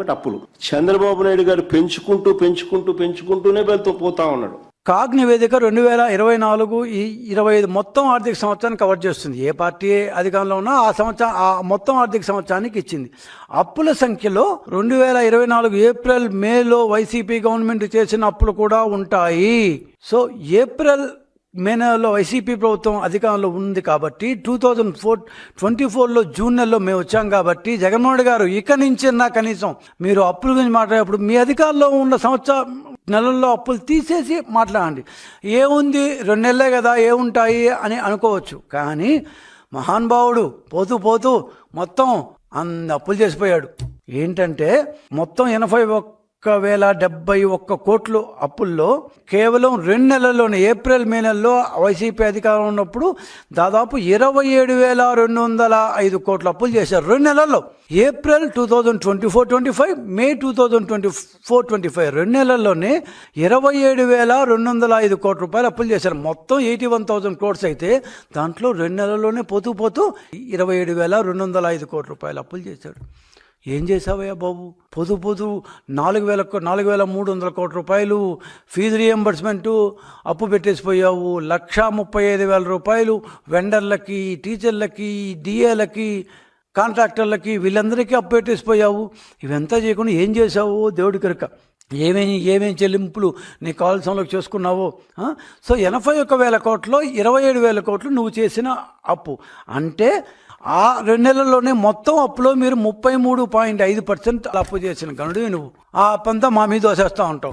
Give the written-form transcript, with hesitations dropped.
అప్పులు చంద్రబాబు నాయుడు గారు పెంచుకుంటూనే వెళ్తూ పోతా ఉన్నాడు. కాగ్ నివేదిక 2024-25 మొత్తం ఆర్థిక సంవత్సరాన్ని కవర్ చేస్తుంది. ఏ పార్టీ అధికారంలో ఉన్నా ఆ సంవత్సరం ఆ మొత్తం ఆర్థిక సంవత్సరానికి ఇచ్చింది. అప్పుల సంఖ్యలో 2024 ఏప్రిల్ మేలో వైసీపీ గవర్నమెంట్ చేసిన అప్పులు కూడా ఉంటాయి. సో ఏప్రిల్ మే నెలలో వైసీపీ ప్రభుత్వం అధికారంలో ఉంది కాబట్టి 2024లో జూన్ నెలలో మేము వచ్చాం కాబట్టి జగన్మోహన్ రెడ్డి గారు ఇక నుంచి కనీసం మీరు అప్పుల గురించి మాట్లాడేటప్పుడు మీ అధికారంలో ఉన్న సంవత్సరం నెలల్లో అప్పులు తీసేసి మాట్లాడండి. ఏముంది 2 నెలలే కదా ఏముంటాయి అని అనుకోవచ్చు. కానీ మహానుభావుడు పోతూ మొత్తం అన్ని అప్పులు చేసిపోయాడు. ఏంటంటే మొత్తం 81,071 కోట్లు అప్పుల్లో కేవలం 2 నెలల్లోనే ఏప్రిల్ మే నెలలో వైసీపీ అధికారం ఉన్నప్పుడు దాదాపు 27,205 కోట్లు అప్పులు చేశారు 2 నెలల్లో. ఏప్రిల్ 2024-25 మే 2024-25 2 నెలల్లోనే 27,205 కోట్ల రూపాయలు అప్పులు చేశారు. మొత్తం 81,000 క్రోడ్స్ అయితే దాంట్లో 2 నెలల్లోనే పోతూ 27,205 కోట్ల రూపాయలు అప్పులు చేశాడు. ఏం చేసావయ్యా బాబు? పొదు 4,300 కోట్ల రూపాయలు ఫీజు రియంబర్స్మెంటు అప్పు పెట్టేసిపోయావు. 1,35,000 రూపాయలు వెండర్లకి, టీచర్లకి, డిఏలకి, కాంట్రాక్టర్లకి వీళ్ళందరికీ అప్పు పెట్టేసిపోయావు. ఇవంతా చేయకుండా ఏం చేసావు దేవుడి కనుక? ఏమేమి చెల్లింపులు నీ కావాల్సినలోకి చేసుకున్నావో. సో 81,000 కోట్లలో 27,000 కోట్లు నువ్వు చేసిన అప్పు అంటే ఆ 2 నెలల్లోనే మొత్తం అప్పులో మీరు 33.5% అప్పు చేసిన గనుడు నువ్వు. ఆ అప్పంతా మా మీద దోసేస్తూ ఉంటావు.